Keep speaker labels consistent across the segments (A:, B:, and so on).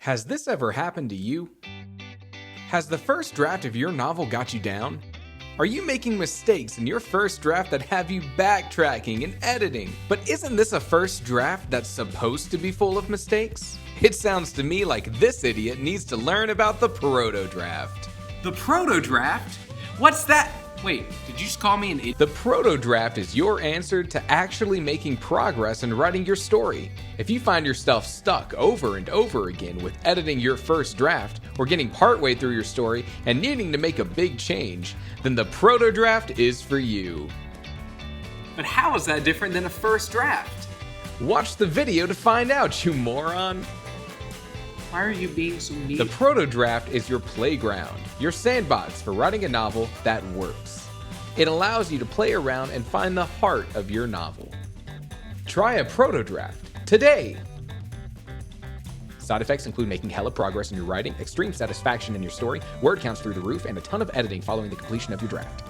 A: Has this ever happened to you? Has the first draft of your novel got you down? Are you making mistakes in your first draft that have you backtracking and editing? But isn't this a first draft that's supposed to be full of mistakes? It sounds to me like this idiot needs to learn about the Protodraft.
B: The Protodraft? What's that? Wait, did you just call me an idiot?
A: The Protodraft is your answer to actually making progress in writing your story. If you find yourself stuck over and over again with editing your first draft, or getting partway through your story and needing to make a big change, then the Protodraft is for you.
B: But how is that different than a first draft?
A: Watch the video to find out, you moron.
B: Why are you being so neat?
A: The Protodraft is your playground, your sandbox for writing a novel that works. It allows you to play around and find the heart of your novel. Try a Protodraft today. Side effects include making hella progress in your writing, extreme satisfaction in your story, word counts through the roof, and a ton of editing following the completion of your draft.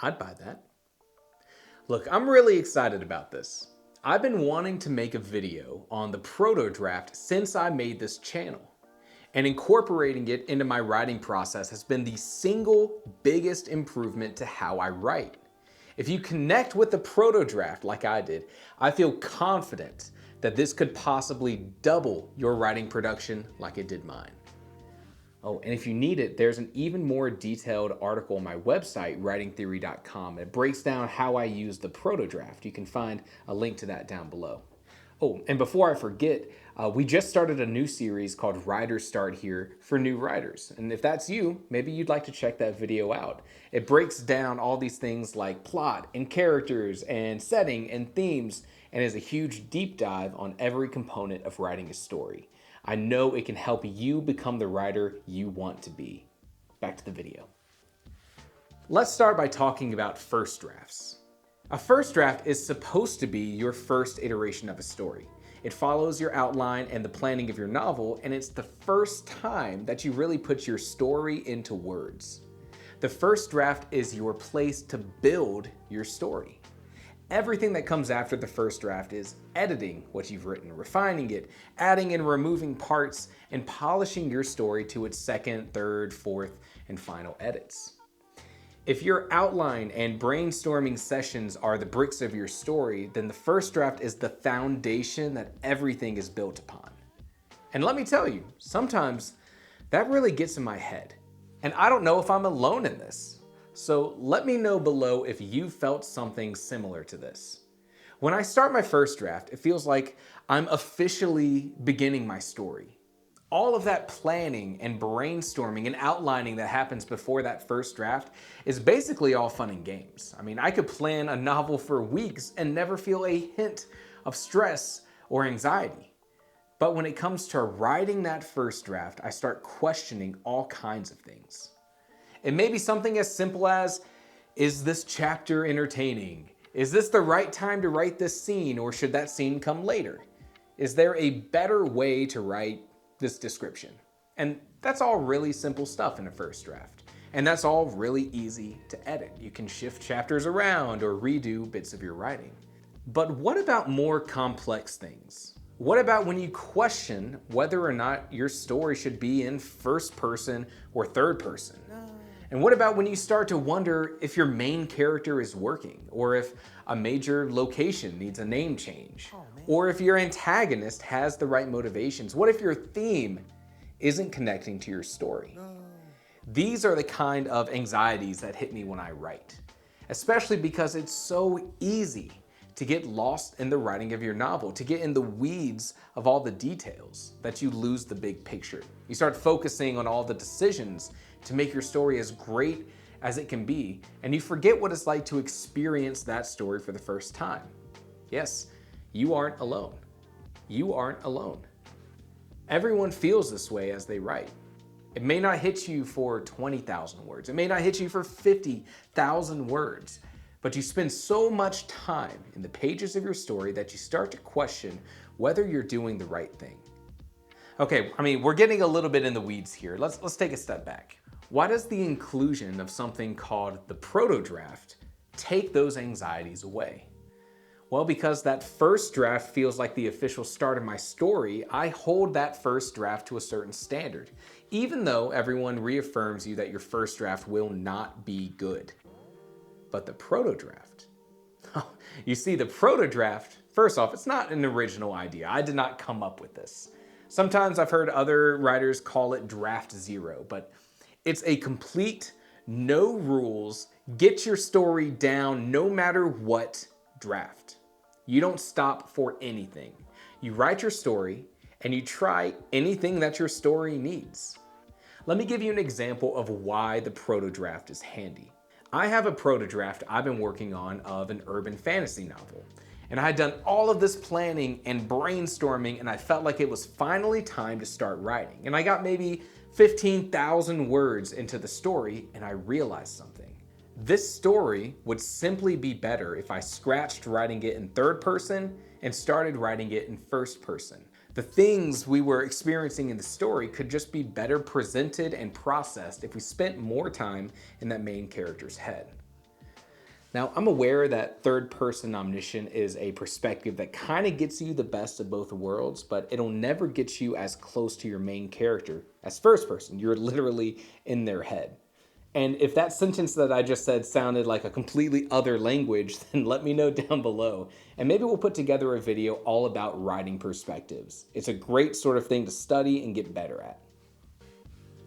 A: I'd buy that. Look, I'm really excited about this. I've been wanting to make a video on the Protodraft since I made this channel, and incorporating it into my writing process has been the single biggest improvement to how I write. If you connect with the Protodraft like I did, I feel confident that this could possibly double your writing production like it did mine. Oh, and if you need it, there's an even more detailed article on my website, writingtheory.com. It breaks down how I use the Protodraft. You can find a link to that down below. Oh, and before I forget, we just started a new series called Writers Start Here for new writers. And if that's you, maybe you'd like to check that video out. It breaks down all these things like plot and characters and setting and themes, and is a huge deep dive on every component of writing a story. I know it can help you become the writer you want to be. Back to the video. Let's start by talking about first drafts. A first draft is supposed to be your first iteration of a story. It follows your outline and the planning of your novel, and it's the first time that you really put your story into words. The first draft is your place to build your story. Everything that comes after the first draft is editing what you've written, refining it, adding and removing parts, and polishing your story to its second, third, fourth, and final edits. If your outline and brainstorming sessions are the bricks of your story, then the first draft is the foundation that everything is built upon. And let me tell you, sometimes that really gets in my head. And I don't know if I'm alone in this. So let me know below if you felt something similar to this. When I start my first draft, it feels like I'm officially beginning my story. All of that planning and brainstorming and outlining that happens before that first draft is basically all fun and games. I mean, I could plan a novel for weeks and never feel a hint of stress or anxiety. But when it comes to writing that first draft, I start questioning all kinds of things. It may be something as simple as, is this chapter entertaining? Is this the right time to write this scene, or should that scene come later? Is there a better way to write this description? And that's all really simple stuff in a first draft. And that's all really easy to edit. You can shift chapters around or redo bits of your writing. But what about more complex things? What about when you question whether or not your story should be in first person or third person? And what about when you start to wonder if your main character is working, or if a major location needs a name change, or if your antagonist has the right motivations? What if your theme isn't connecting to your story? These are the kind of anxieties that hit me when I write, especially because it's so easy to get lost in the writing of your novel, to get in the weeds of all the details, that you lose the big picture. You start focusing on all the decisions to make your story as great as it can be, and you forget what it's like to experience that story for the first time. Yes, you aren't alone. You aren't alone. Everyone feels this way as they write. It may not hit you for 20,000 words. It may not hit you for 50,000 words, but you spend so much time in the pages of your story that you start to question whether you're doing the right thing. Okay, I mean, we're getting a little bit in the weeds here. Let's take a step back. Why does the inclusion of something called the Protodraft take those anxieties away? Well, because that first draft feels like the official start of my story, I hold that first draft to a certain standard, even though everyone reaffirms you that your first draft will not be good. But the proto-draft, you see, the proto-draft, first off, it's not an original idea. I did not come up with this. Sometimes I've heard other writers call it draft zero, but it's a complete, no rules, get your story down no matter what draft. You don't stop for anything. You write your story and you try anything that your story needs. Let me give you an example of why the proto-draft is handy. I have a proto-draft I've been working on of an urban fantasy novel. And I had done all of this planning and brainstorming, and I felt like it was finally time to start writing. And I got maybe 15,000 words into the story, and I realized something. This story would simply be better if I scratched writing it in third person and started writing it in first person. The things we were experiencing in the story could just be better presented and processed if we spent more time in that main character's head. Now, I'm aware that third-person omniscient is a perspective that kind of gets you the best of both worlds, but it'll never get you as close to your main character as first person. You're literally in their head. And if that sentence that I just said sounded like a completely other language, then let me know down below. And maybe we'll put together a video all about writing perspectives. It's a great sort of thing to study and get better at.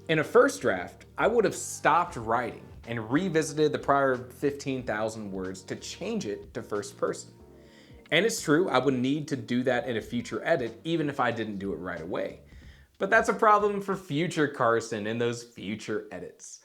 A: In a first draft, I would have stopped writing and revisited the prior 15,000 words to change it to first person. And it's true, I would need to do that in a future edit, even if I didn't do it right away. But that's a problem for future Carson and those future edits.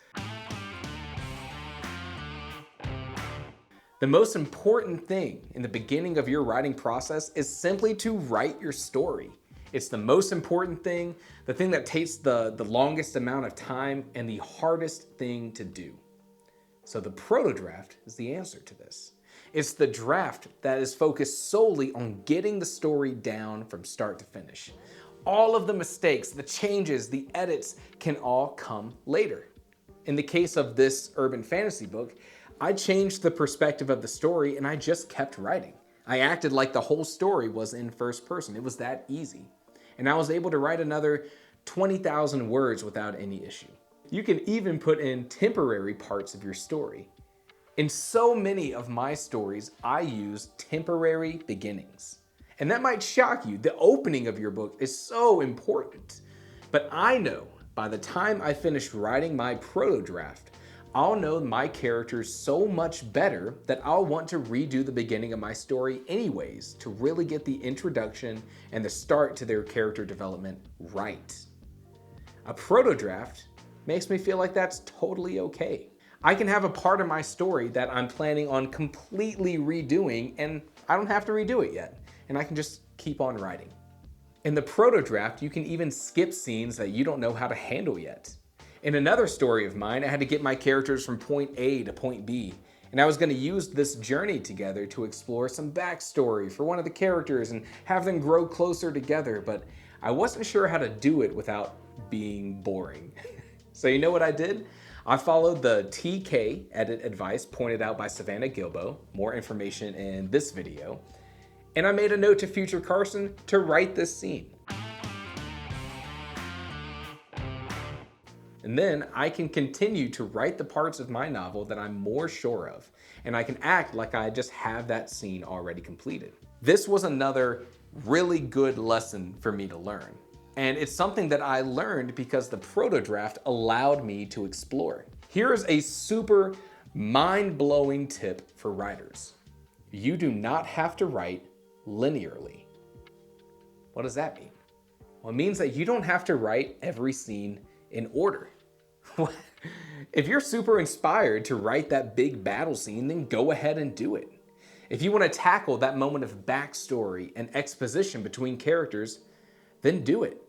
A: The most important thing in the beginning of your writing process is simply to write your story. It's the most important thing, the thing that takes the longest amount of time, and the hardest thing to do. So the proto-draft is the answer to this. It's the draft that is focused solely on getting the story down from start to finish. All of the mistakes, the changes, the edits can all come later. In the case of this urban fantasy book, I changed the perspective of the story and I just kept writing. I acted like the whole story was in first person. It was that easy. And I was able to write another 20,000 words without any issue. You can even put in temporary parts of your story. In so many of my stories, I use temporary beginnings. And that might shock you. The opening of your book is so important. But I know by the time I finish writing my proto-draft, I'll know my characters so much better that I'll want to redo the beginning of my story anyways to really get the introduction and the start to their character development right. A proto-draft makes me feel like that's totally okay. I can have a part of my story that I'm planning on completely redoing and I don't have to redo it yet, and I can just keep on writing. In the proto-draft, you can even skip scenes that you don't know how to handle yet. In another story of mine, I had to get my characters from point A to point B, and I was going to use this journey together to explore some backstory for one of the characters and have them grow closer together, but I wasn't sure how to do it without being boring. So you know what I did? I followed the TK edit advice pointed out by Savannah Gilbo, more information in this video, and I made a note to future Carson to write this scene. And then I can continue to write the parts of my novel that I'm more sure of, and I can act like I just have that scene already completed. This was another really good lesson for me to learn. And it's something that I learned because the proto-draft allowed me to explore. Here's a super mind-blowing tip for writers. You do not have to write linearly. What does that mean? Well, it means that you don't have to write every scene in order. If you're super inspired to write that big battle scene, then go ahead and do it. If you want to tackle that moment of backstory and exposition between characters, then do it.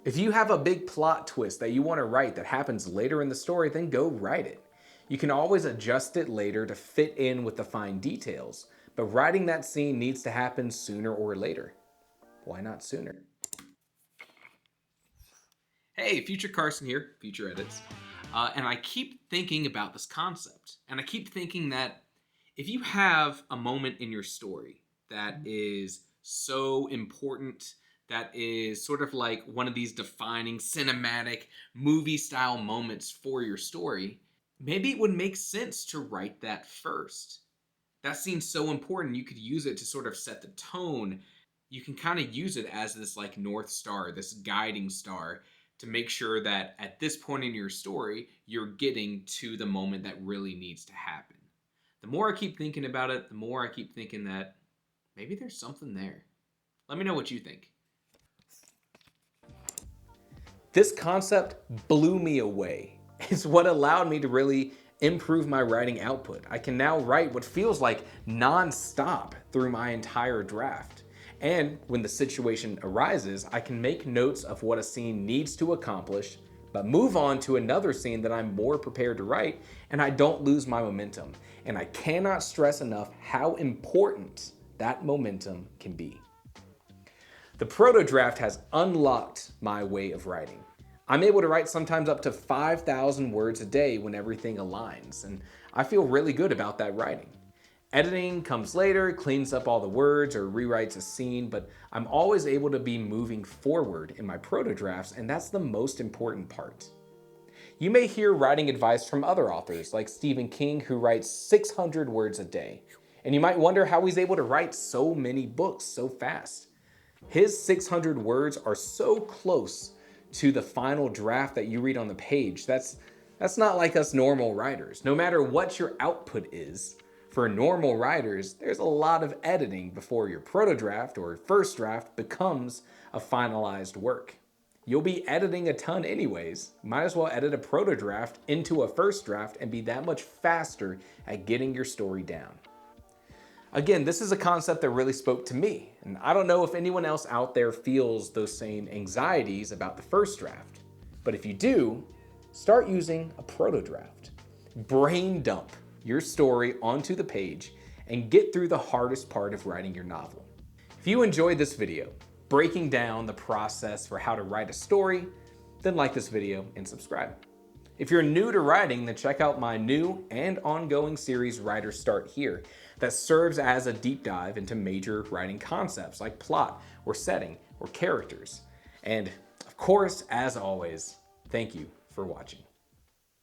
A: If you have a big plot twist that you want to write that happens later in the story, then go write it. You can always adjust it later to fit in with the fine details, but writing that scene needs to happen sooner or later. Why not sooner? Hey, future Carson here, future edits. And I keep thinking about this concept. And I keep thinking that if you have a moment in your story
B: that is so important, that is sort of like one of these defining cinematic movie style moments for your story, maybe it would make sense to write that first. That scene's so important, you could use it to sort of set the tone. You can kind of use it as this like North Star, this guiding star to make sure that at this point in your story, you're getting to the moment that really needs to happen. The more I keep thinking about it, the more I keep thinking that maybe there's something there. Let me know what you think.
A: This concept blew me away. It's what allowed me to really improve my writing output. I can now write what feels like non-stop through my entire draft. And when the situation arises, I can make notes of what a scene needs to accomplish, but move on to another scene that I'm more prepared to write, and I don't lose my momentum. And I cannot stress enough how important that momentum can be. The Protodraft has unlocked my way of writing. I'm able to write sometimes up to 5,000 words a day when everything aligns, and I feel really good about that writing. Editing comes later, cleans up all the words or rewrites a scene, but I'm always able to be moving forward in my protodrafts, and that's the most important part. You may hear writing advice from other authors, like Stephen King, who writes 600 words a day. And you might wonder how he's able to write so many books so fast. His 600 words are so close to the final draft that you read on the page. That's not like us normal writers. No matter what your output is, for normal writers, there's a lot of editing before your protodraft or first draft becomes a finalized work. You'll be editing a ton anyways. Might as well edit a protodraft into a first draft and be that much faster at getting your story down. Again, this is a concept that really spoke to me, and I don't know if anyone else out there feels those same anxieties about the first draft. But if you do, start using a protodraft. Brain dump your story onto the page and get through the hardest part of writing your novel. If you enjoyed this video, breaking down the process for how to write a story, then like this video and subscribe. If you're new to writing, then check out my new and ongoing series, Writers Start Here, that serves as a deep dive into major writing concepts like plot or setting or characters. And of course, as always, thank you for watching.